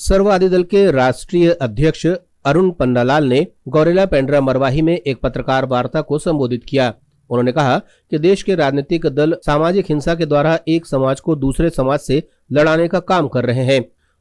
सर्ववादी दल के राष्ट्रीय अध्यक्ष अरुण पन्नालाल ने गौरेला पेंड्रा मरवाही में एक पत्रकार वार्ता को संबोधित किया। उन्होंने कहा कि देश के राजनीतिक दल सामाजिक हिंसा के द्वारा एक समाज को दूसरे समाज से लड़ाने का काम कर रहे हैं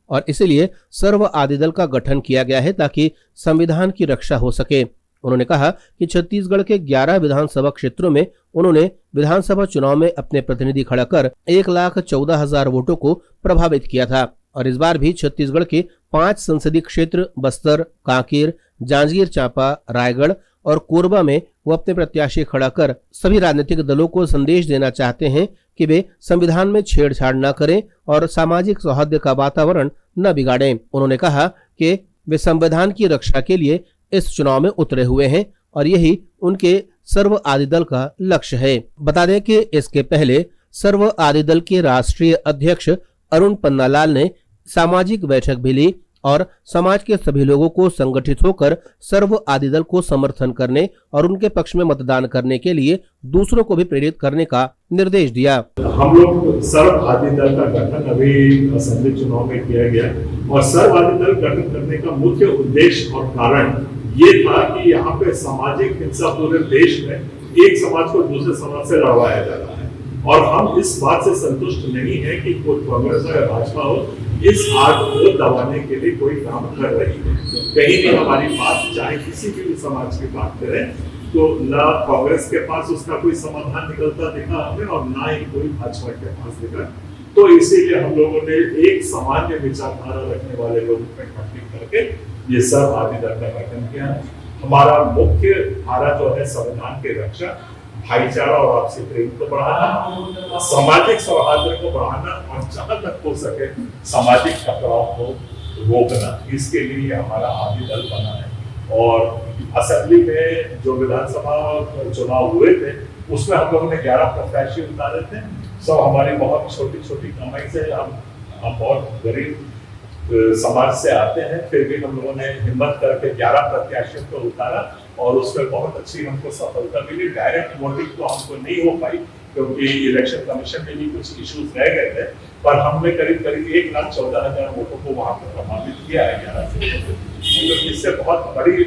और इसलिए सर्ववादी दल का गठन किया गया है ताकि संविधान की रक्षा हो सके। उन्होंने कहा कि छत्तीसगढ़ के 11 विधानसभा क्षेत्रों में उन्होंने विधानसभा चुनाव में अपने प्रतिनिधि खड़ा कर 1,14,000 वोटों को प्रभावित किया था और इस बार भी छत्तीसगढ़ के 5 संसदीय क्षेत्र बस्तर, कांकेर, जांजगीर चांपा, रायगढ़ और कोरबा में वो अपने प्रत्याशी खड़ा कर सभी राजनीतिक दलों को संदेश देना चाहते हैं कि वे संविधान में छेड़छाड़ न करें और सामाजिक सौहार्द का वातावरण न बिगाड़ें। उन्होंने कहा कि वे संविधान की रक्षा के लिए इस चुनाव में उतरे हुए हैं और यही उनके सर्ववादी दल का लक्ष्य है। बता दें कि इसके पहले सर्ववादी दल के राष्ट्रीय अध्यक्ष अरुण पन्नालाल ने सामाजिक बैठक भी ली और समाज के सभी लोगों को संगठित होकर सर्ववादी दल को समर्थन करने और उनके पक्ष में मतदान करने के लिए दूसरों को भी प्रेरित करने का निर्देश दिया। हम लोग सर्ववादी दल का गठन अभी असेंबली चुनाव में किया गया और सर्ववादी दल गठन करने का मुख्य उद्देश्य और कारण ये था कि यहाँ पे सामाजिक हिंसा पूरे देश में एक समाज को दूसरे समाज से लड़वाया जा रहा है और हम इस बात से संतुष्ट नहीं है कि कोई कांग्रेस या भाजपा हो इस आग को दबाने के लिए कोई काम कर रही है। कहीं भी हमारी बात चाहे किसी भी समाज की बात करें तो ना कांग्रेस के पास उसका कोई समाधान निकलता दिखा हमें और ना ही कोई भाजपा के पास दिखा। तो इसीलिए हम लोगों ने एक सामान्य विचारधारा रखने वाले लोगों को इकट्ठा करके ये सर्ववादी दल का गठन किया। हमारा मुख्य धारा जो है संविधान की रक्षा, भाईचारा और आपसी प्रेम को बढ़ाना, सामाजिक सौहार्द को बढ़ाना और जहां तक हो सके सामाजिक टकराव को रोकना, इसके लिए हमारा आदि दल बना है। और असेंबली में जो विधानसभा चुनाव हुए थे उसमें हम लोगों ने 11 प्रत्याशी उतारे थे। सब हमारी बहुत छोटी छोटी कमाई से हम बहुत गरीब समाज से आते हैं, फिर भी हम लोगों ने हिम्मत करके 11 प्रत्याशियों को उतारा और उसमें बहुत अच्छी हमको सफलता मिली। डायरेक्ट वोटिंग तो हमको नहीं हो पाई क्योंकि इलेक्शन कमीशन में भी कुछ इश्यूज रह गए थे, पर हमने करीब 1,14,000 वोटों को वहां पर प्रभावित किया है 11 से। तो इससे बहुत बड़ी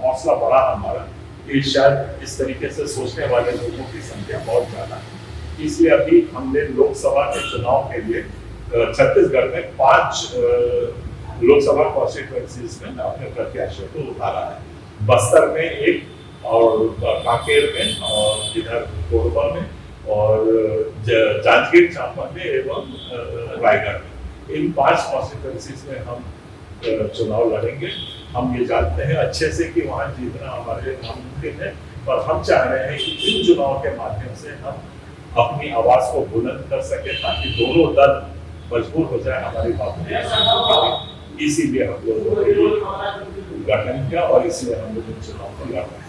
हौसला बढ़ा हमारा कि शायद इस तरीके से सोचने वाले लोगों की संख्या बहुत ज्यादा है। इसलिए अभी हमने लोकसभा के चुनाव के लिए छत्तीसगढ़ में 5 लोकसभा कॉन्स्टिट्यूएंसीज में अपने प्रत्याशियों को उतारा है। बस्तर में 1 और कांकेर में और इधर कोरबा में और जांजगीर चांपा में एवं रायगढ़ में, इन 5 कॉन्स्टिट्यूएंसीज में हम चुनाव लड़ेंगे। हम ये जानते हैं अच्छे से कि वहाँ जीतना हमारे लिए नामुमकिन है, पर हम चाह रहे हैं कि इन चुनाव के माध्यम से हम अपनी आवाज को बुलंद कर सके ताकि दोनों दल मजबूर हो जाए हमारी बात। इसीलिए हम लोगों ने गठन किया और इसलिए हम लोग चुनाव को लड़ रहे हैं।